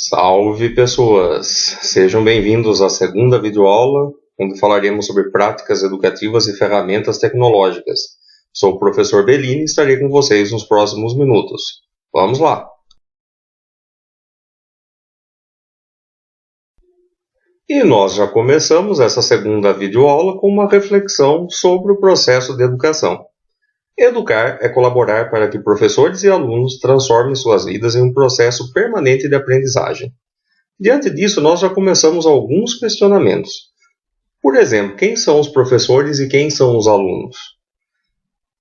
Salve pessoas! Sejam bem-vindos à segunda videoaula, onde falaremos sobre práticas educativas e ferramentas tecnológicas. Sou o professor Bellini e estarei com vocês nos próximos minutos. Vamos lá! E nós já começamos essa segunda videoaula com uma reflexão sobre o processo de educação. Educar é colaborar para que professores e alunos transformem suas vidas em um processo permanente de aprendizagem. Diante disso, nós já começamos alguns questionamentos. Por exemplo, quem são os professores e quem são os alunos?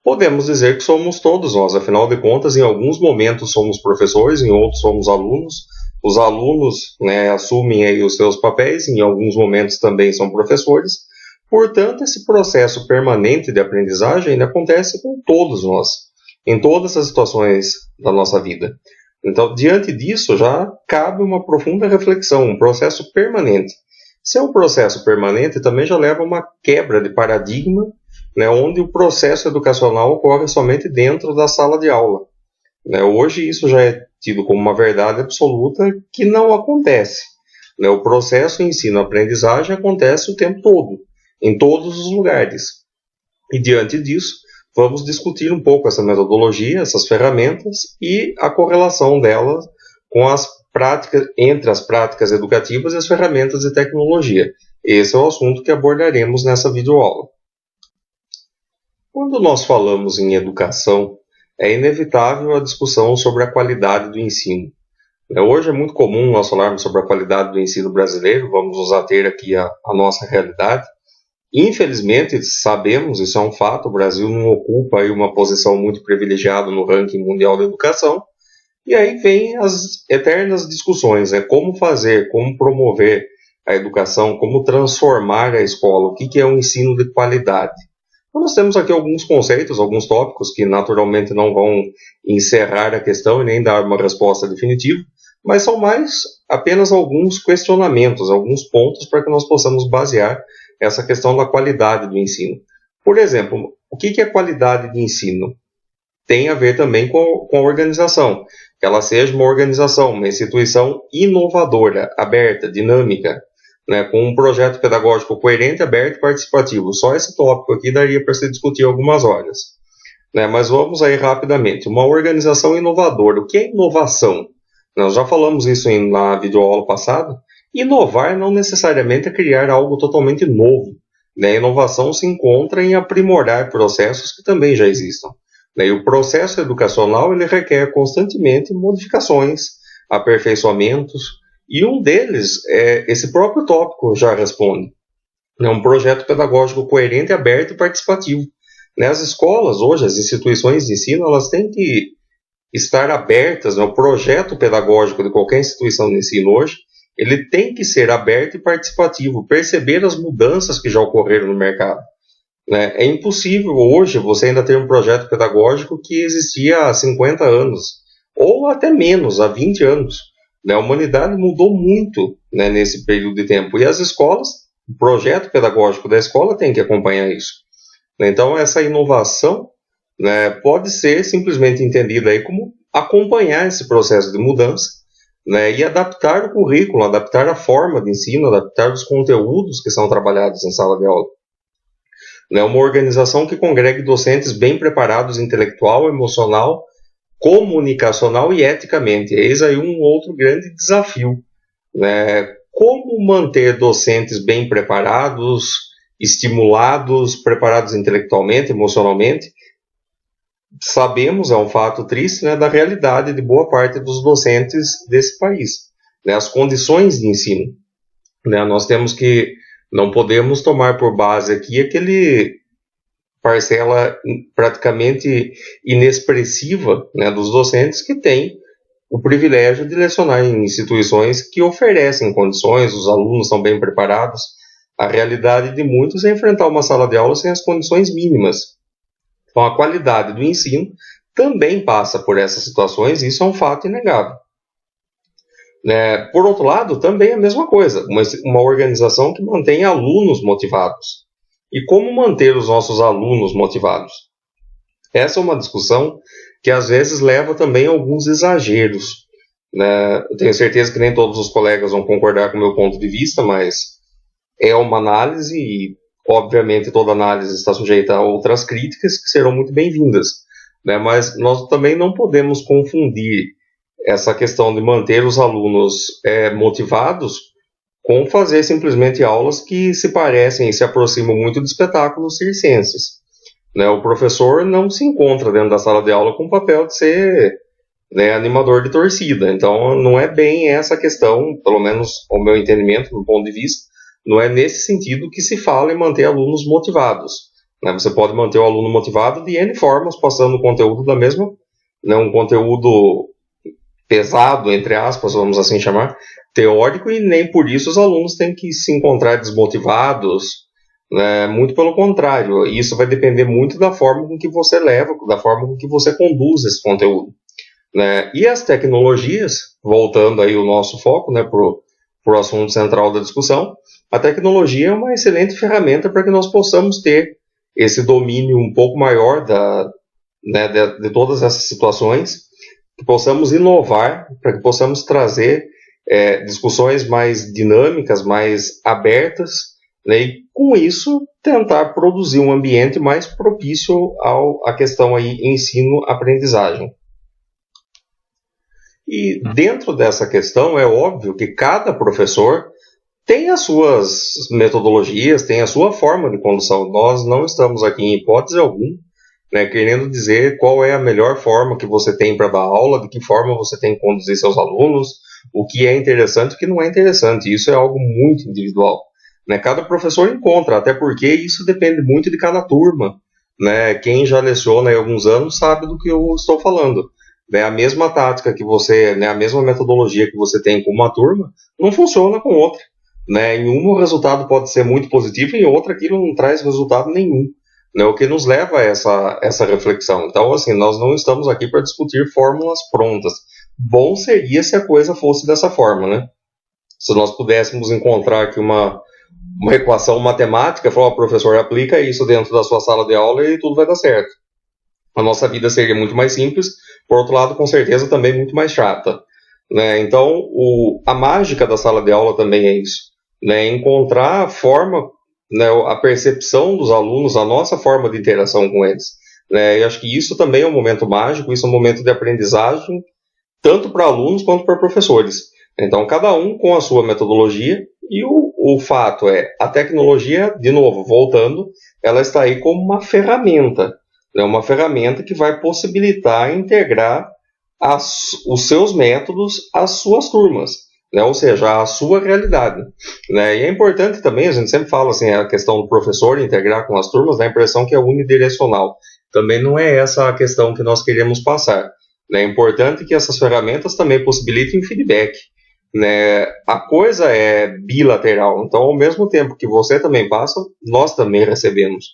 Podemos dizer que somos todos nós, afinal de contas, em alguns momentos somos professores, em outros somos alunos. Os alunos assumem aí os seus papéis, em alguns momentos também são professores. Portanto, esse processo permanente de aprendizagem acontece com todos nós, em todas as situações da nossa vida. Então, diante disso, já cabe uma profunda reflexão, um processo permanente. Se é um processo permanente, também já leva a uma quebra de paradigma, onde o processo educacional ocorre somente dentro da sala de aula. Hoje, isso já é tido como uma verdade absoluta que não acontece. O processo ensino-aprendizagem acontece o tempo todo, em todos os lugares. E diante disso, vamos discutir um pouco essa metodologia, essas ferramentas e a correlação delas com as práticas, entre as práticas educativas e as ferramentas de tecnologia. Esse é o assunto que abordaremos nessa videoaula. Quando nós falamos em educação, é inevitável a discussão sobre a qualidade do ensino. Hoje é muito comum nós falarmos sobre a qualidade do ensino brasileiro, vamos nos ater aqui à nossa realidade. Infelizmente, sabemos, isso é um fato, o Brasil não ocupa aí uma posição muito privilegiada no ranking mundial da educação, e aí vem as eternas discussões, como fazer, como promover a educação, como transformar a escola, o que é um ensino de qualidade. Então, nós temos aqui alguns conceitos, alguns tópicos que naturalmente não vão encerrar a questão e nem dar uma resposta definitiva, mas são mais apenas alguns questionamentos, alguns pontos para que nós possamos basear essa questão da qualidade do ensino. Por exemplo, o que é qualidade de ensino? Tem a ver também com a organização, que ela seja uma organização, uma instituição inovadora, aberta, dinâmica, com um projeto pedagógico coerente, aberto e participativo. Só esse tópico aqui daria para se discutir algumas horas. Mas vamos aí rapidamente. Uma organização inovadora. O que é inovação? Nós já falamos isso na videoaula passada. Inovar não necessariamente é criar algo totalmente novo. A inovação se encontra em aprimorar processos que também já existam. E o processo educacional ele requer constantemente modificações, aperfeiçoamentos, e um deles, esse próprio tópico já responde. Um projeto pedagógico coerente, aberto e participativo. As escolas hoje, as instituições de ensino, elas têm que estar abertas. O projeto pedagógico de qualquer instituição de ensino hoje, ele tem que ser aberto e participativo, perceber as mudanças que já ocorreram no mercado. É impossível hoje você ainda ter um projeto pedagógico que existia há 50 anos, ou até menos, há 20 anos. A humanidade mudou muito nesse período de tempo, e as escolas, o projeto pedagógico da escola tem que acompanhar isso. Então, essa inovação pode ser simplesmente entendida aí como acompanhar esse processo de mudança, e adaptar o currículo, adaptar a forma de ensino, adaptar os conteúdos que são trabalhados em sala de aula. Uma organização que congregue docentes bem preparados intelectual, emocional, comunicacional e eticamente. Eis aí um outro grande desafio. Como manter docentes bem preparados, estimulados, preparados intelectualmente, emocionalmente? Sabemos, é um fato triste, da realidade de boa parte dos docentes desse país. As condições de ensino. Nós não podemos tomar por base aqui aquele parcela praticamente inexpressiva dos docentes que têm o privilégio de lecionar em instituições que oferecem condições, os alunos são bem preparados. A realidade de muitos é enfrentar uma sala de aula sem as condições mínimas. Então, a qualidade do ensino também passa por essas situações, e isso é um fato inegável. Por outro lado, também é a mesma coisa, uma organização que mantém alunos motivados. E como manter os nossos alunos motivados? Essa é uma discussão que às vezes leva também a alguns exageros. né? Eu tenho certeza que nem todos os colegas vão concordar com o meu ponto de vista, mas é uma análise e, obviamente, toda análise está sujeita a outras críticas que serão muito bem-vindas, né? Mas nós também não podemos confundir essa questão de manter os alunos motivados com fazer simplesmente aulas que se parecem e se aproximam muito de espetáculos circenses, né? O professor não se encontra dentro da sala de aula com o papel de ser, né, animador de torcida. Então, não é bem essa questão, pelo menos ao meu entendimento, do ponto de vista, não é nesse sentido que se fala em manter alunos motivados, né? Você pode manter o aluno motivado de N formas, passando o conteúdo da mesma, né, um conteúdo pesado, entre aspas, vamos assim chamar, teórico, e nem por isso os alunos têm que se encontrar desmotivados, né? Muito pelo contrário, isso vai depender muito da forma com que você leva, da forma com que você conduz esse conteúdo, né? E as tecnologias, voltando aí o nosso foco, né, para o assunto central da discussão, a tecnologia é uma excelente ferramenta para que nós possamos ter esse domínio um pouco maior né, de todas essas situações, que possamos inovar, para que possamos trazer discussões mais dinâmicas, mais abertas, né, e com isso tentar produzir um ambiente mais propício à questão aí ensino-aprendizagem. E dentro dessa questão é óbvio que cada professor tem as suas metodologias, tem a sua forma de condução. Nós não estamos aqui em hipótese alguma, né, querendo dizer qual é a melhor forma que você tem para dar aula, de que forma você tem que conduzir seus alunos, o que é interessante e o que não é interessante. Isso é algo muito individual, né? Cada professor encontra, até porque isso depende muito de cada turma, né? Quem já leciona há alguns anos sabe do que eu estou falando, né? A mesma tática que você, né, a mesma metodologia que você tem com uma turma, não funciona com outra, né? Em uma o resultado pode ser muito positivo e em outra aquilo não traz resultado nenhum, né? O que nos leva a essa reflexão. Então, assim, nós não estamos aqui para discutir fórmulas prontas. Bom seria se a coisa fosse dessa forma, né? Se nós pudéssemos encontrar aqui uma equação matemática, falar, professor, aplica isso dentro da sua sala de aula e tudo vai dar certo. A nossa vida seria muito mais simples, por outro lado, com certeza, também muito mais chata, né? Então, a mágica da sala de aula também é isso, né? Encontrar a forma, né, a percepção dos alunos, a nossa forma de interação com eles, né? Eu acho que isso também é um momento mágico, isso é um momento de aprendizagem, tanto para alunos quanto para professores. Então, cada um com a sua metodologia, e o fato é, a tecnologia, de novo, voltando, ela está aí como uma ferramenta, né? Uma ferramenta que vai possibilitar integrar os seus métodos às suas turmas, né? Ou seja, à sua realidade, né? E é importante também, a gente sempre fala assim, a questão do professor integrar com as turmas, dá a impressão que é unidirecional. Também não é essa a questão que nós queremos passar, né? É importante que essas ferramentas também possibilitem feedback, né? A coisa é bilateral, então ao mesmo tempo que você também passa, nós também recebemos,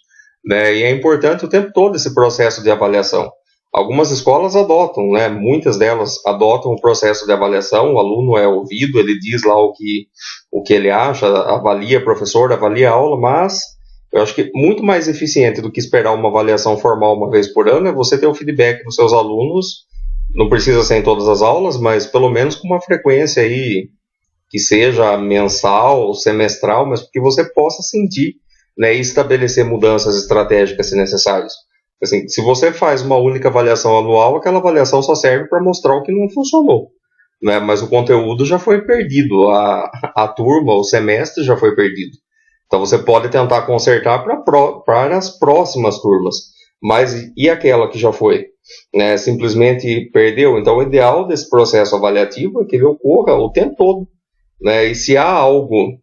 né? E é importante o tempo todo esse processo de avaliação. Algumas escolas adotam, né? Muitas delas adotam o processo de avaliação, o aluno é ouvido, ele diz lá o que ele acha, avalia o professor, avalia a aula, mas eu acho que muito mais eficiente do que esperar uma avaliação formal uma vez por ano é você ter o feedback dos seus alunos. Não precisa ser em todas as aulas, mas pelo menos com uma frequência aí que seja mensal, semestral, mas que você possa sentir, né, e estabelecer mudanças estratégicas se necessários. Assim, se você faz uma única avaliação anual, aquela avaliação só serve para mostrar o que não funcionou, né, mas o conteúdo já foi perdido, a turma, o semestre já foi perdido. Então você pode tentar consertar para as próximas turmas, mas e aquela que já foi, né, simplesmente perdeu? Então o ideal desse processo avaliativo é que ele ocorra o tempo todo, né, e se há algo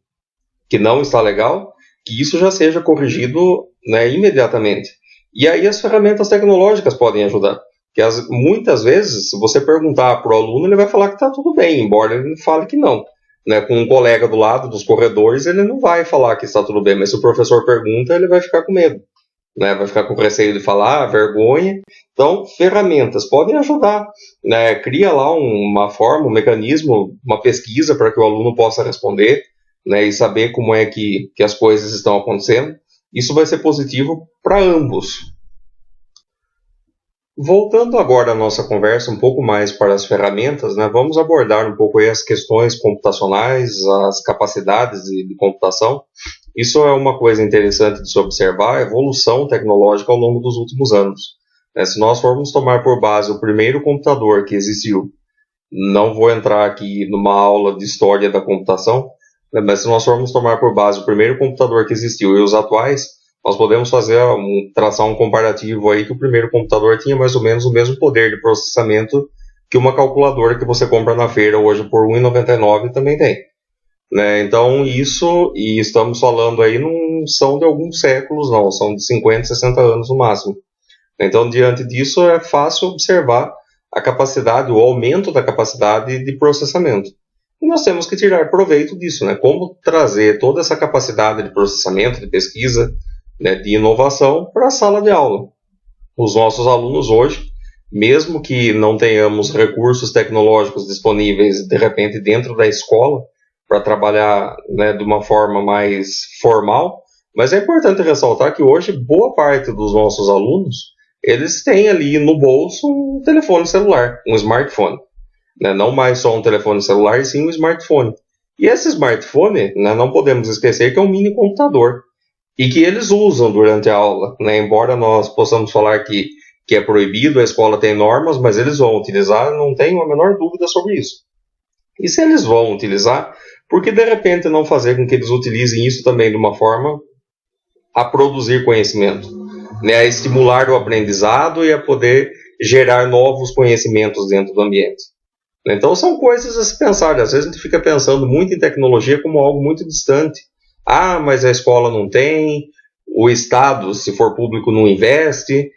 que não está legal, que isso já seja corrigido, né, imediatamente. E aí as ferramentas tecnológicas podem ajudar, que muitas vezes, se você perguntar para o aluno, ele vai falar que está tudo bem, embora ele fale que não, né? Com um colega do lado dos corredores, ele não vai falar que está tudo bem, mas se o professor pergunta, ele vai ficar com medo, né? Vai ficar com receio de falar, vergonha. Então, ferramentas podem ajudar, né? Cria lá uma forma, um mecanismo, uma pesquisa para que o aluno possa responder, né? E saber como é que as coisas estão acontecendo. Isso vai ser positivo para ambos. Voltando agora a nossa conversa um pouco mais para as ferramentas, né, vamos abordar um pouco aí as questões computacionais, as capacidades de computação. Isso é uma coisa interessante de se observar, a evolução tecnológica ao longo dos últimos anos. Se nós formos tomar por base o primeiro computador que existiu, não vou entrar aqui numa aula de história da computação, né, mas se nós formos tomar por base o primeiro computador que existiu e os atuais, nós podemos traçar um comparativo aí que o primeiro computador tinha mais ou menos o mesmo poder de processamento que uma calculadora que você compra na feira hoje por R$ 1,99 também tem. Né? Então isso, e estamos falando aí, não são de alguns séculos não, são de 50, 60 anos no máximo. Então diante disso é fácil observar a capacidade, o aumento da capacidade de processamento. E nós temos que tirar proveito disso, né? Como trazer toda essa capacidade de processamento, de pesquisa, né, de inovação para a sala de aula. Os nossos alunos hoje, mesmo que não tenhamos recursos tecnológicos disponíveis de repente dentro da escola para trabalhar, né, de uma forma mais formal, mas é importante ressaltar que hoje boa parte dos nossos alunos eles têm ali no bolso um telefone celular, um smartphone, né, não mais só um telefone celular, e sim um smartphone. E esse smartphone, né, não podemos esquecer que é um mini computador e que eles usam durante a aula, né? Embora nós possamos falar que é proibido, a escola tem normas, mas eles vão utilizar, não tenho a menor dúvida sobre isso. E se eles vão utilizar, por que de repente não fazer com que eles utilizem isso também de uma forma a produzir conhecimento, né? A estimular o aprendizado e a poder gerar novos conhecimentos dentro do ambiente. Então são coisas a se pensar, às vezes a gente fica pensando muito em tecnologia como algo muito distante. Ah, mas a escola não tem, o Estado, se for público, não investe,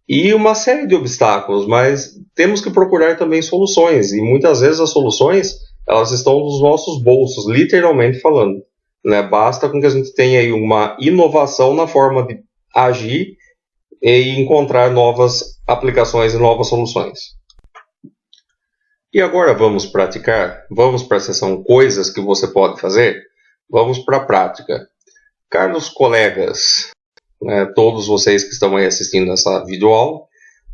e uma série de obstáculos, mas temos que procurar também soluções, e muitas vezes as soluções, elas estão nos nossos bolsos, literalmente falando. Né? Basta com que a gente tenha aí uma inovação na forma de agir e encontrar novas aplicações e novas soluções. E agora vamos praticar? Vamos para a seção coisas que você pode fazer? Vamos para a prática. Caros colegas, né, todos vocês que estão aí assistindo essa videoaula, o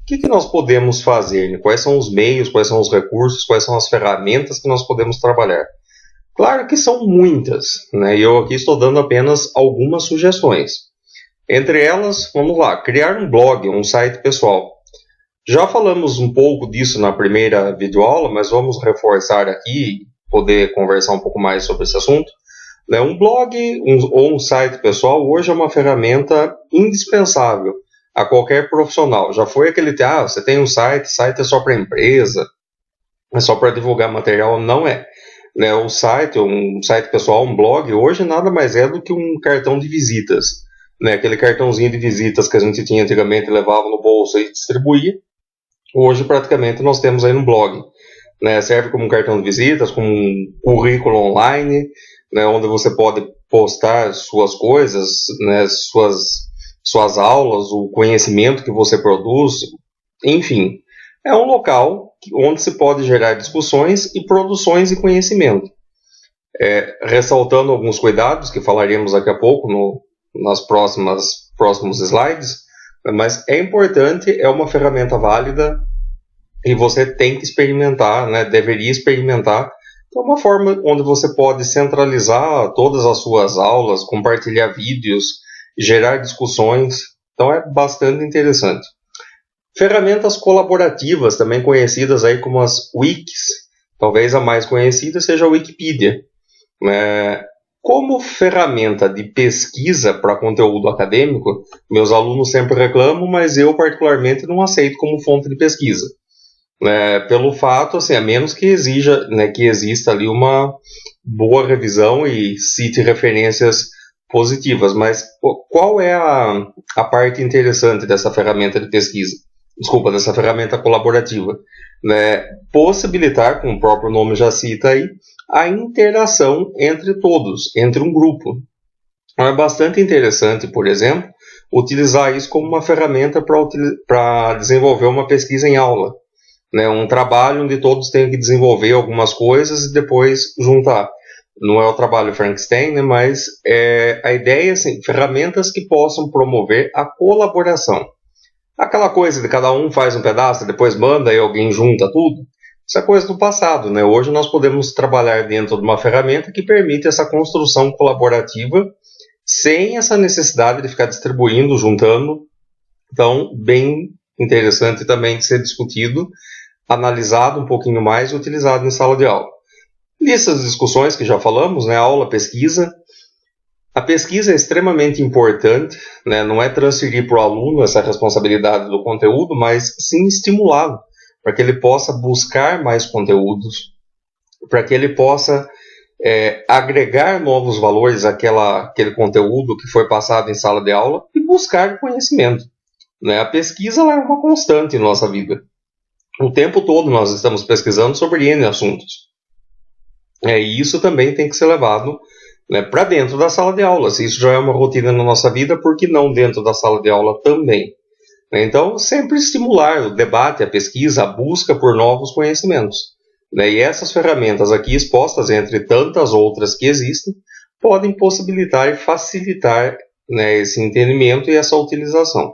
que nós podemos fazer? Quais são os meios, quais são os recursos, quais são as ferramentas que nós podemos trabalhar? Claro que são muitas, né, e eu aqui estou dando apenas algumas sugestões. Entre elas, vamos lá, criar um blog, um site pessoal. Já falamos um pouco disso na primeira videoaula, mas vamos reforçar aqui, poder conversar um pouco mais sobre esse assunto. Um blog ou um site pessoal hoje é uma ferramenta indispensável a qualquer profissional. Já foi aquele, você tem um site é só para empresa, é só para divulgar material, não é. Um site pessoal, um blog, hoje nada mais é do que um cartão de visitas. Aquele cartãozinho de visitas que a gente tinha antigamente, levava no bolso e distribuía. Hoje praticamente nós temos aí no blog. Serve como um cartão de visitas, como um currículo online, onde você pode postar suas coisas, suas aulas, o conhecimento que você produz, enfim. É um local onde se pode gerar discussões e produções de conhecimento. Ressaltando alguns cuidados que falaremos daqui a pouco nas próximos slides, mas é importante, é uma ferramenta válida e você tem que experimentar, deveria experimentar. É uma forma onde você pode centralizar todas as suas aulas, compartilhar vídeos, gerar discussões. Então é bastante interessante. Ferramentas colaborativas, também conhecidas aí como as wikis. Talvez a mais conhecida seja a Wikipedia. Como ferramenta de pesquisa para conteúdo acadêmico, meus alunos sempre reclamam, mas eu particularmente não aceito como fonte de pesquisa. Pelo fato, a menos que exista ali uma boa revisão e cite referências positivas. Mas qual é a parte interessante dessa ferramenta de pesquisa? Dessa ferramenta colaborativa? Possibilitar, como o próprio nome já cita aí, a interação entre todos, entre um grupo. É bastante interessante, por exemplo, utilizar isso como uma ferramenta para desenvolver uma pesquisa em aula. Um trabalho onde todos têm que desenvolver algumas coisas e depois juntar. Não é o trabalho Frankenstein, mas a ideia é ferramentas que possam promover a colaboração. Aquela coisa de cada um faz um pedaço e depois manda e alguém junta tudo, isso é coisa do passado, né? Hoje nós podemos trabalhar dentro de uma ferramenta que permite essa construção colaborativa sem essa necessidade de ficar distribuindo, juntando. Então, bem interessante também de ser discutido, analisado um pouquinho mais e utilizado em sala de aula. Nessas discussões que já falamos, né, aula, pesquisa, a pesquisa é extremamente importante, né, não é transferir para o aluno essa responsabilidade do conteúdo, mas sim estimulá-lo, para que ele possa buscar mais conteúdos, para que ele possa agregar novos valores àquele conteúdo que foi passado em sala de aula e buscar conhecimento. Né? A pesquisa ela é uma constante em nossa vida. O tempo todo nós estamos pesquisando sobre N assuntos. E isso também tem que ser levado, né, para dentro da sala de aula. Se isso já é uma rotina na nossa vida, por que não dentro da sala de aula também? Então, sempre estimular o debate, a pesquisa, a busca por novos conhecimentos. Né? E essas ferramentas aqui expostas, entre tantas outras que existem, podem possibilitar e facilitar, né, esse entendimento e essa utilização.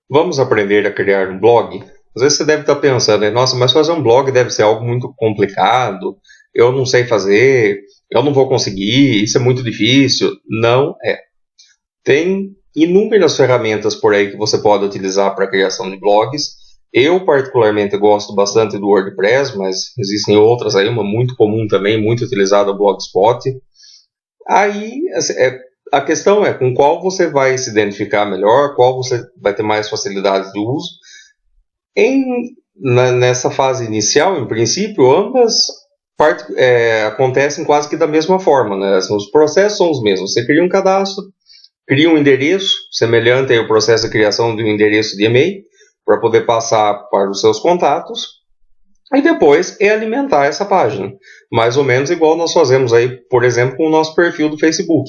Vamos aprender a criar um blog? Às vezes você deve estar pensando, nossa, mas fazer um blog deve ser algo muito complicado, eu não sei fazer, eu não vou conseguir, isso é muito difícil. Não é. Tem inúmeras ferramentas por aí que você pode utilizar para a criação de blogs. Eu, particularmente, gosto bastante do WordPress, mas existem outras aí, uma muito comum também, muito utilizada, o Blogspot. Aí, a questão é com qual você vai se identificar melhor, qual você vai ter mais facilidade de uso. Nessa fase inicial, em princípio, ambas acontecem quase que da mesma forma, né? Os processos são os mesmos. Você cria um cadastro, cria um endereço, semelhante ao processo de criação de um endereço de e-mail, para poder passar para os seus contatos, e depois alimentar essa página. Mais ou menos igual nós fazemos aí, por exemplo, com o nosso perfil do Facebook.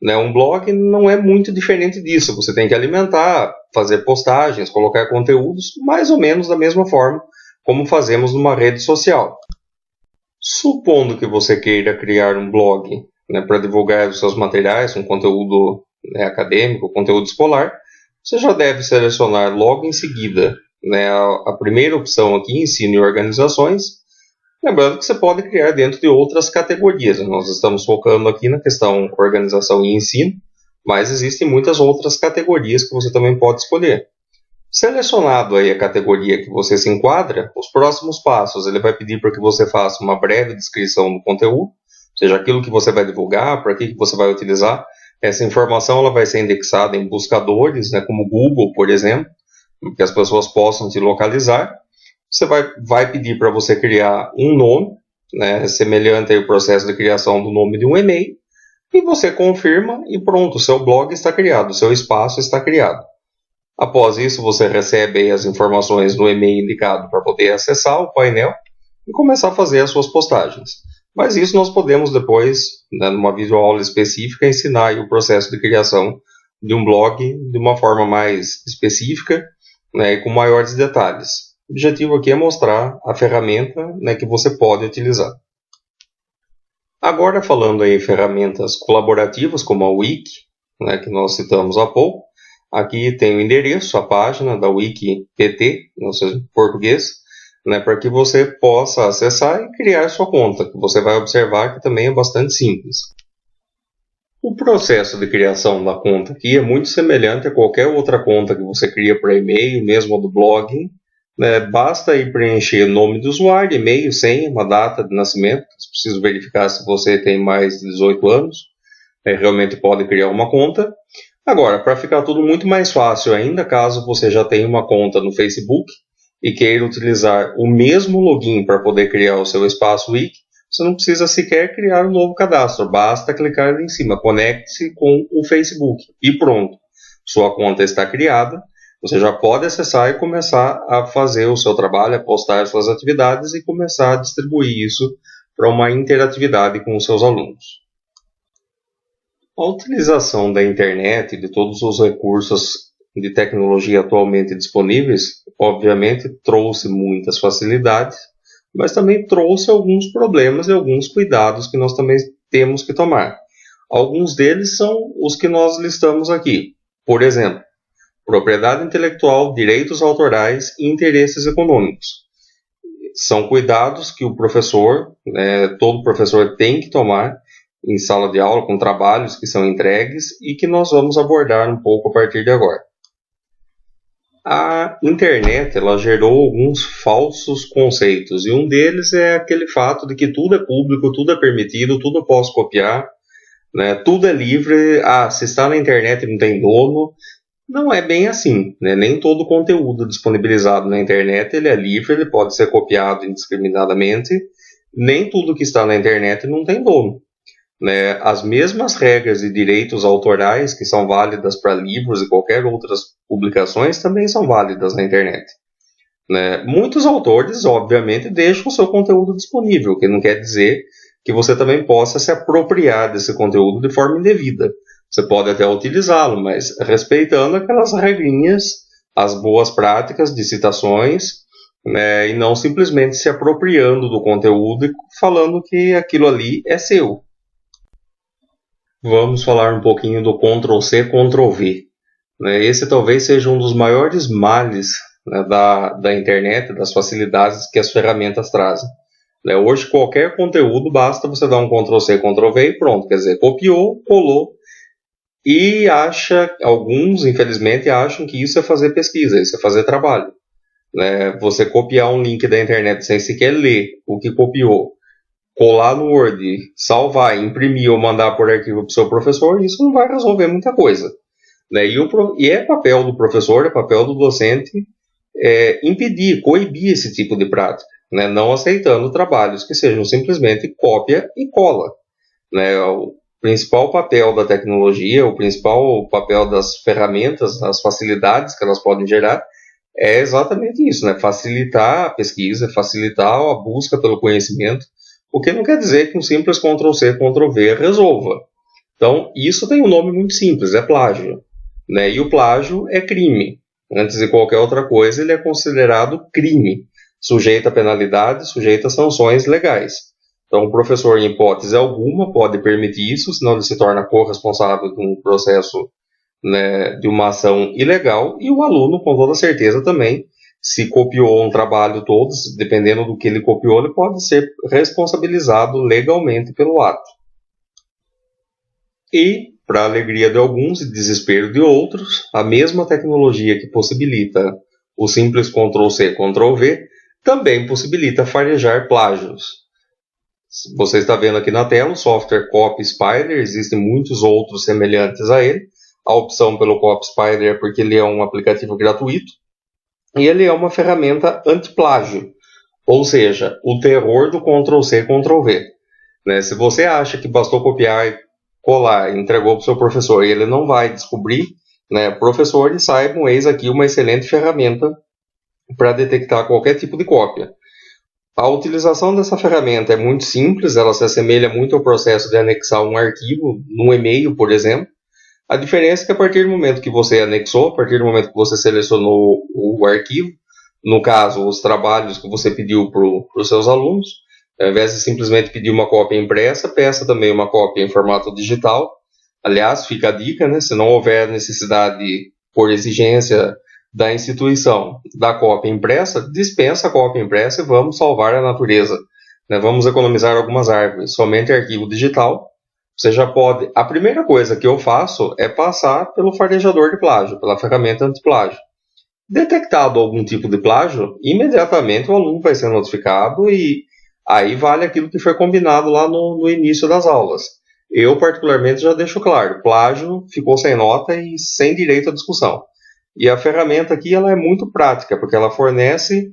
Né? Um blog não é muito diferente disso. Você tem que alimentar, fazer postagens, colocar conteúdos, mais ou menos da mesma forma como fazemos numa rede social. Supondo que você queira criar um blog, né, para divulgar os seus materiais, um conteúdo, né, acadêmico, conteúdo escolar, você já deve selecionar logo em seguida, né, a primeira opção aqui, ensino e organizações. Lembrando que você pode criar dentro de outras categorias. Nós estamos focando aqui na questão organização e ensino, mas existem muitas outras categorias que você também pode escolher. Selecionado aí a categoria que você se enquadra, os próximos passos, ele vai pedir para que você faça uma breve descrição do conteúdo, ou seja, aquilo que você vai divulgar, para que você vai utilizar. Essa informação ela vai ser indexada em buscadores, né, como Google, por exemplo, que as pessoas possam te localizar. Você vai pedir para você criar um nome, né, semelhante ao processo de criação do nome de um e-mail, e você confirma e pronto, o seu blog está criado, o seu espaço está criado. Após isso, você recebe as informações no e-mail indicado para poder acessar o painel e começar a fazer as suas postagens. Mas isso nós podemos depois, né, numa videoaula específica, ensinar o processo de criação de um blog de uma forma mais específica, né, e com maiores detalhes. O objetivo aqui é mostrar a ferramenta, né, que você pode utilizar. Agora falando em ferramentas colaborativas como a Wiki, né, que nós citamos há pouco, aqui tem o endereço, a página da Wiki.pt, não sei em português, né, para que você possa acessar e criar sua conta, que você vai observar que também é bastante simples. O processo de criação da conta aqui é muito semelhante a qualquer outra conta que você cria por e-mail, mesmo do blog. Né, basta aí preencher o nome do usuário, e-mail, senha, uma data de nascimento. Preciso verificar se você tem mais de 18 anos. Realmente pode criar uma conta. Agora, para ficar tudo muito mais fácil ainda, caso você já tenha uma conta no Facebook e queira utilizar o mesmo login para poder criar o seu espaço Wiki, você não precisa sequer criar um novo cadastro. Basta clicar ali em cima, conecte-se com o Facebook e pronto. Sua conta está criada. Você já pode acessar e começar a fazer o seu trabalho, a postar suas atividades e começar a distribuir isso para uma interatividade com os seus alunos. A utilização da internet e de todos os recursos de tecnologia atualmente disponíveis, obviamente, trouxe muitas facilidades, mas também trouxe alguns problemas e alguns cuidados que nós também temos que tomar. Alguns deles são os que nós listamos aqui. Por exemplo, propriedade intelectual, direitos autorais e interesses econômicos. São cuidados que o professor, todo professor tem que tomar em sala de aula, com trabalhos que são entregues e que nós vamos abordar um pouco a partir de agora. A internet ela gerou alguns falsos conceitos, e um deles é aquele fato de que tudo é público, tudo é permitido, tudo eu posso copiar, né? Tudo é livre, se está na internet não tem dono. Não é bem assim, né? Nem todo conteúdo disponibilizado na internet ele é livre, ele pode ser copiado indiscriminadamente, nem tudo que está na internet não tem dono. Né? As mesmas regras e direitos autorais que são válidas para livros e qualquer outras publicações também são válidas na internet. Né? Muitos autores, obviamente, deixam o seu conteúdo disponível, o que não quer dizer que você também possa se apropriar desse conteúdo de forma indevida. Você pode até utilizá-lo, mas respeitando aquelas regrinhas, as boas práticas de citações, né? E não simplesmente se apropriando do conteúdo e falando que aquilo ali é seu. Vamos falar um pouquinho do Ctrl+C, Ctrl+V. Esse talvez seja um dos maiores males, né, da internet, das facilidades que as ferramentas trazem. Hoje, qualquer conteúdo, basta você dar um Ctrl+C, Ctrl+V e pronto. Quer dizer, copiou, colou, e alguns, infelizmente, acham que isso é fazer pesquisa, isso é fazer trabalho. Você copiar um link da internet sem sequer ler o que copiou, colar no Word, salvar, imprimir ou mandar por arquivo para o seu professor, isso não vai resolver muita coisa. E é papel do professor, é papel do docente impedir, coibir esse tipo de prática, não aceitando trabalhos que sejam simplesmente cópia e cola. O principal papel da tecnologia, o principal papel das ferramentas, as facilidades que elas podem gerar, é exatamente isso, facilitar a pesquisa, facilitar a busca pelo conhecimento, o que não quer dizer que um simples Ctrl+C, Ctrl+V resolva. Então, isso tem um nome muito simples, é plágio. E o plágio é crime. Antes de qualquer outra coisa, ele é considerado crime, sujeito a penalidade, sujeito a sanções legais. Então, o professor, em hipótese alguma, pode permitir isso, senão ele se torna corresponsável de um processo, de uma ação ilegal, e o aluno, com toda certeza também, se copiou um trabalho todo, dependendo do que ele copiou, ele pode ser responsabilizado legalmente pelo ato. E, para a alegria de alguns e desespero de outros, a mesma tecnologia que possibilita o simples Ctrl+C, Ctrl+V, também possibilita farejar plágios. Você está vendo aqui na tela o software CopySpider, existem muitos outros semelhantes a ele. A opção pelo CopySpider é porque ele é um aplicativo gratuito e ele é uma ferramenta anti-plágio, ou seja, o terror do Ctrl+C, Ctrl+V. Se você acha que bastou copiar e colar e entregou para o seu professor e ele não vai descobrir, professores, saibam, eis aqui uma excelente ferramenta para detectar qualquer tipo de cópia. A utilização dessa ferramenta é muito simples, ela se assemelha muito ao processo de anexar um arquivo num e-mail, por exemplo. A diferença é que a partir do momento que você anexou, a partir do momento que você selecionou o arquivo, no caso, os trabalhos que você pediu para os seus alunos, ao invés de simplesmente pedir uma cópia impressa, peça também uma cópia em formato digital. Aliás, fica a dica, se não houver necessidade por exigência da instituição da cópia impressa, dispensa a cópia impressa e vamos salvar a natureza. Vamos economizar algumas árvores. Somente arquivo digital. Você já pode... A primeira coisa que eu faço é passar pelo farejador de plágio, pela ferramenta anti-plágio. Detectado algum tipo de plágio, imediatamente o aluno vai ser notificado e aí vale aquilo que foi combinado lá no início das aulas. Eu, particularmente, já deixo claro, plágio ficou sem nota e sem direito à discussão. E a ferramenta aqui ela é muito prática, porque ela fornece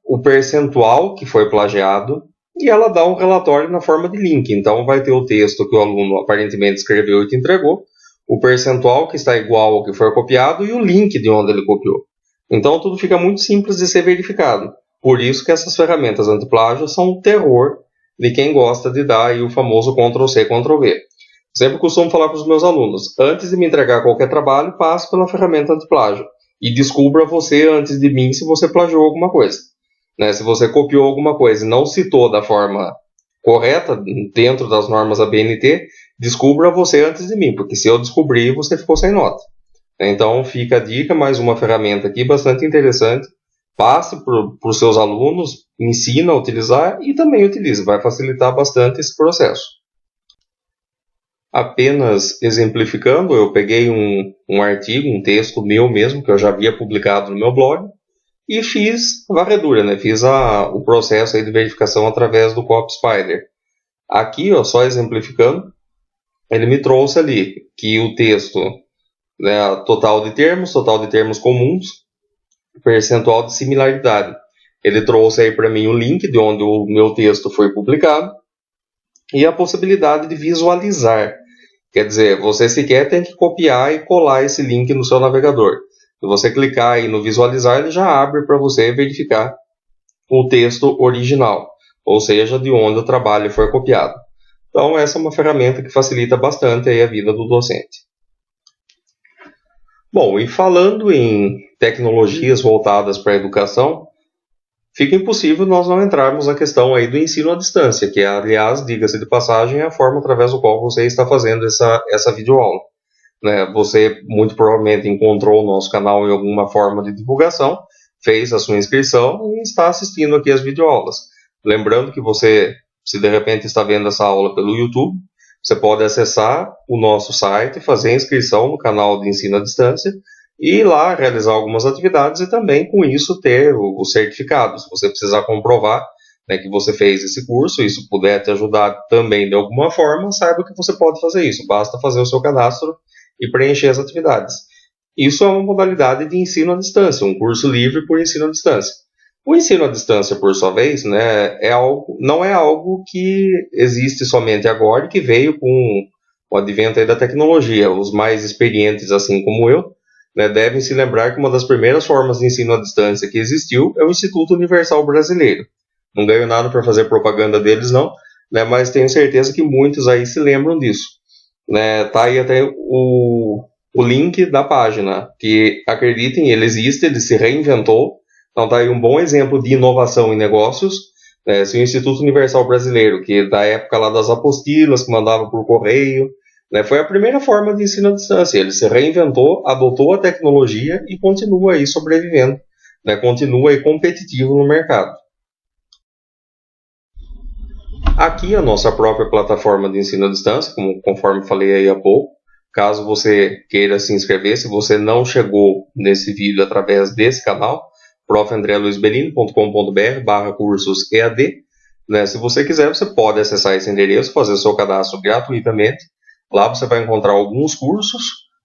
o percentual que foi plagiado e ela dá um relatório na forma de link. Então vai ter o texto que o aluno aparentemente escreveu e te entregou, o percentual que está igual ao que foi copiado e o link de onde ele copiou. Então tudo fica muito simples de ser verificado. Por isso que essas ferramentas antiplágio são o terror de quem gosta de dar aí o famoso Ctrl+C, Ctrl+V. Sempre costumo falar para os meus alunos, antes de me entregar qualquer trabalho, passe pela ferramenta antiplágio e descubra você antes de mim se você plagiou alguma coisa. Se você copiou alguma coisa e não citou da forma correta, dentro das normas da BNT, descubra você antes de mim, porque se eu descobrir, você ficou sem nota. Então fica a dica, mais uma ferramenta aqui bastante interessante. Passe para os seus alunos, ensina a utilizar e também utilize, vai facilitar bastante esse processo. Apenas exemplificando, eu peguei um artigo, um texto meu mesmo, que eu já havia publicado no meu blog, e fiz varredura, né? Fiz o processo aí de verificação através do CopySpider. Aqui, ó, só exemplificando, ele me trouxe ali que o texto, né, total de termos comuns, percentual de similaridade. Ele trouxe aí para mim o link de onde o meu texto foi publicado e a possibilidade de visualizar. Quer dizer, você sequer tem que copiar e colar esse link no seu navegador. Se você clicar aí no visualizar, ele já abre para você verificar o texto original, ou seja, de onde o trabalho foi copiado. Então, essa é uma ferramenta que facilita bastante aí a vida do docente. Bom, e falando em tecnologias voltadas para a educação, fica impossível nós não entrarmos na questão aí do ensino à distância, que é, aliás, diga-se de passagem, é a forma através do qual você está fazendo essa videoaula. Né? Você muito provavelmente encontrou o nosso canal em alguma forma de divulgação, fez a sua inscrição e está assistindo aqui as videoaulas. Lembrando que você, se de repente está vendo essa aula pelo YouTube, você pode acessar o nosso site, fazer a inscrição no canal de ensino à distância e ir lá realizar algumas atividades e também com isso ter o certificado. Se você precisar comprovar, né, que você fez esse curso, isso puder te ajudar também de alguma forma, saiba que você pode fazer isso. Basta fazer o seu cadastro e preencher as atividades. Isso é uma modalidade de ensino à distância, um curso livre por ensino à distância. O ensino à distância, por sua vez, né, não é algo que existe somente agora e que veio com o advento aí da tecnologia. Os mais experientes, assim como eu, né, devem se lembrar que uma das primeiras formas de ensino à distância que existiu é o Instituto Universal Brasileiro. Não ganho nada para fazer propaganda deles, não, né, mas tenho certeza que muitos aí se lembram disso. Né, tá aí até o link da página, que acreditem, ele existe, ele se reinventou. Então tá aí um bom exemplo de inovação em negócios. Se o Instituto Universal Brasileiro, que da época lá das apostilas, que mandava por correio, né, foi a primeira forma de ensino à distância. Ele se reinventou, adotou a tecnologia e continua aí sobrevivendo, né, continua aí competitivo no mercado. Aqui a nossa própria plataforma de ensino à distância, conforme falei aí há pouco. Caso você queira se inscrever, se você não chegou nesse vídeo através desse canal, profandreluisbellini.com.br/cursos EAD. Né? Se você quiser, você pode acessar esse endereço, fazer o seu cadastro gratuitamente. Lá você vai encontrar alguns cursos,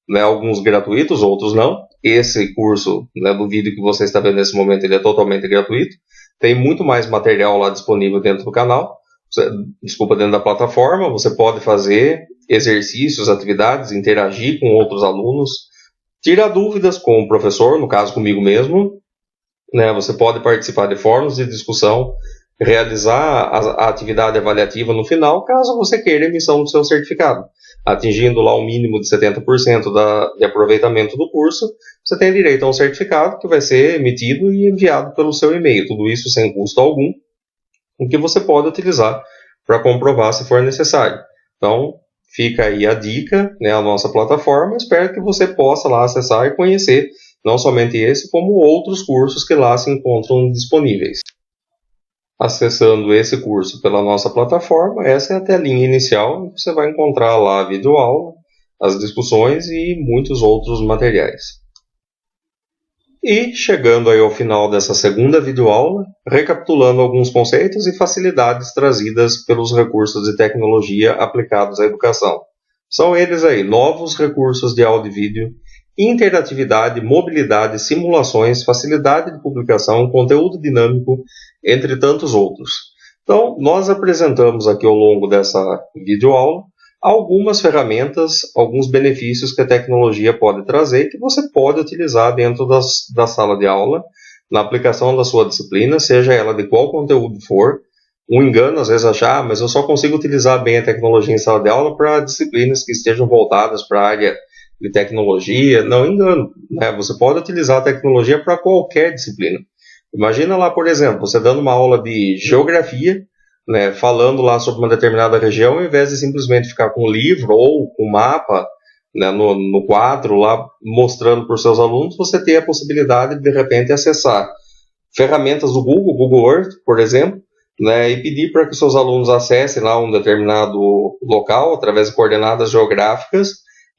né? Alguns gratuitos, outros não. Esse curso, né, do vídeo que você está vendo nesse momento, ele é totalmente gratuito. Tem muito mais material lá disponível dentro do canal. Dentro da plataforma, você pode fazer exercícios, atividades, interagir com outros alunos, tirar dúvidas com o professor, no caso comigo mesmo, né? Você pode participar de fóruns de discussão, realizar a atividade avaliativa no final, caso você queira a emissão do seu certificado. Atingindo lá um mínimo de 70% de aproveitamento do curso, você tem direito a um certificado que vai ser emitido e enviado pelo seu e-mail, tudo isso sem custo algum, o que você pode utilizar para comprovar se for necessário. Então, fica aí a dica, né, a nossa plataforma. Espero que você possa lá acessar e conhecer não somente esse, como outros cursos que lá se encontram disponíveis. Acessando esse curso pela nossa plataforma, essa é a telinha inicial, você vai encontrar lá a videoaula, as discussões e muitos outros materiais. E chegando aí ao final dessa segunda videoaula, recapitulando alguns conceitos e facilidades trazidas pelos recursos de tecnologia aplicados à educação. São eles aí, novos recursos de áudio e vídeo, interatividade, mobilidade, simulações, facilidade de publicação, conteúdo dinâmico, entre tantos outros. Então, nós apresentamos aqui ao longo dessa videoaula algumas ferramentas, alguns benefícios que a tecnologia pode trazer e que você pode utilizar dentro da sala de aula, na aplicação da sua disciplina, seja ela de qual conteúdo for. Um engano, às vezes, achar, mas eu só consigo utilizar bem a tecnologia em sala de aula para disciplinas que estejam voltadas para a área de tecnologia. Não, engano, né? Você pode utilizar a tecnologia para qualquer disciplina. Imagina lá, por exemplo, você dando uma aula de geografia, né, falando lá sobre uma determinada região, ao invés de simplesmente ficar com o livro ou com o mapa, né, no quadro lá, mostrando para os seus alunos, você ter a possibilidade de repente acessar ferramentas do Google Earth, por exemplo, né, e pedir para que os seus alunos acessem lá um determinado local através de coordenadas geográficas,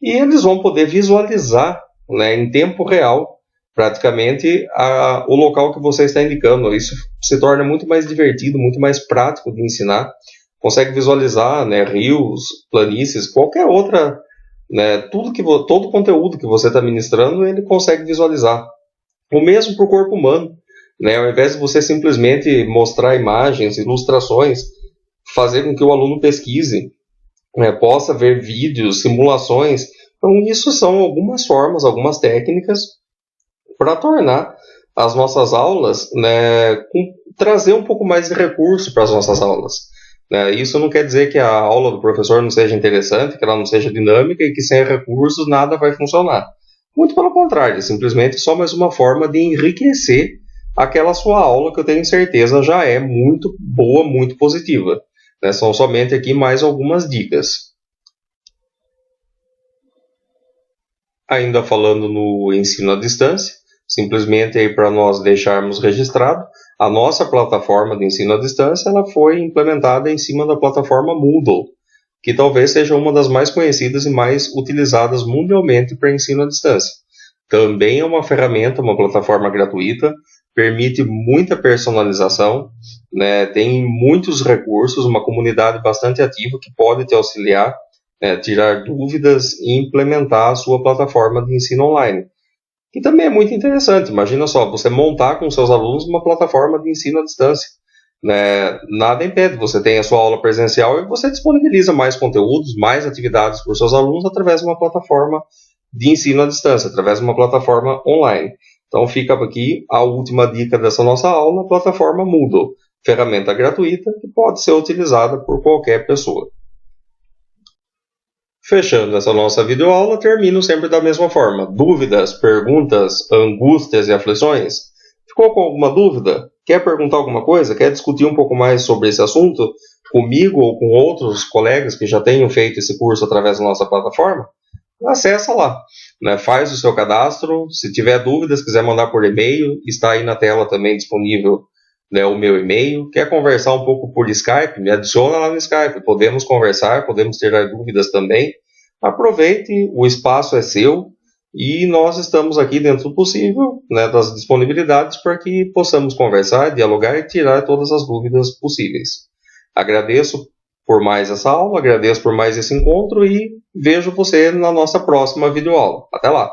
e eles vão poder visualizar, né, em tempo real, praticamente, o local que você está indicando. Isso se torna muito mais divertido, muito mais prático de ensinar. Consegue visualizar, né, rios, planícies, qualquer outra, né, todo o conteúdo que você está ministrando, ele consegue visualizar. O mesmo para o corpo humano. Né, ao invés de você simplesmente mostrar imagens, ilustrações, fazer com que o aluno pesquise, né, possa ver vídeos, simulações. Então, isso são algumas formas, algumas técnicas para tornar as nossas aulas, né, trazer um pouco mais de recurso para as nossas aulas. Né. Isso não quer dizer que a aula do professor não seja interessante, que ela não seja dinâmica e que sem recursos nada vai funcionar. Muito pelo contrário, simplesmente só mais uma forma de enriquecer aquela sua aula, que eu tenho certeza já é muito boa, muito positiva. Né? São somente aqui mais algumas dicas. Ainda falando no ensino à distância, simplesmente aí para nós deixarmos registrado, a nossa plataforma de ensino à distância ela foi implementada em cima da plataforma Moodle, que talvez seja uma das mais conhecidas e mais utilizadas mundialmente para ensino à distância. Também é uma ferramenta, uma plataforma gratuita, permite muita personalização, né, tem muitos recursos, uma comunidade bastante ativa que pode te auxiliar, né, tirar dúvidas e implementar a sua plataforma de ensino online. E também é muito interessante, imagina só, você montar com seus alunos uma plataforma de ensino à distância. Né, nada impede, você tem a sua aula presencial e você disponibiliza mais conteúdos, mais atividades para os seus alunos através de uma plataforma de ensino à distância, através de uma plataforma online. Então fica aqui a última dica dessa nossa aula, a plataforma Moodle, ferramenta gratuita que pode ser utilizada por qualquer pessoa. Fechando essa nossa videoaula, termino sempre da mesma forma. Dúvidas, perguntas, angústias e aflições? Ficou com alguma dúvida? Quer perguntar alguma coisa? Quer discutir um pouco mais sobre esse assunto comigo ou com outros colegas que já tenham feito esse curso através da nossa plataforma? Acessa lá, né? Faz o seu cadastro. Se tiver dúvidas, quiser mandar por e-mail, está aí na tela também disponível, né, o meu e-mail. Quer conversar um pouco por Skype? Me adiciona lá no Skype. Podemos conversar, podemos tirar dúvidas também. Aproveite, o espaço é seu e nós estamos aqui dentro do possível, né, das disponibilidades para que possamos conversar, dialogar e tirar todas as dúvidas possíveis. Agradeço por mais essa aula, agradeço por mais esse encontro e vejo você na nossa próxima videoaula. Até lá!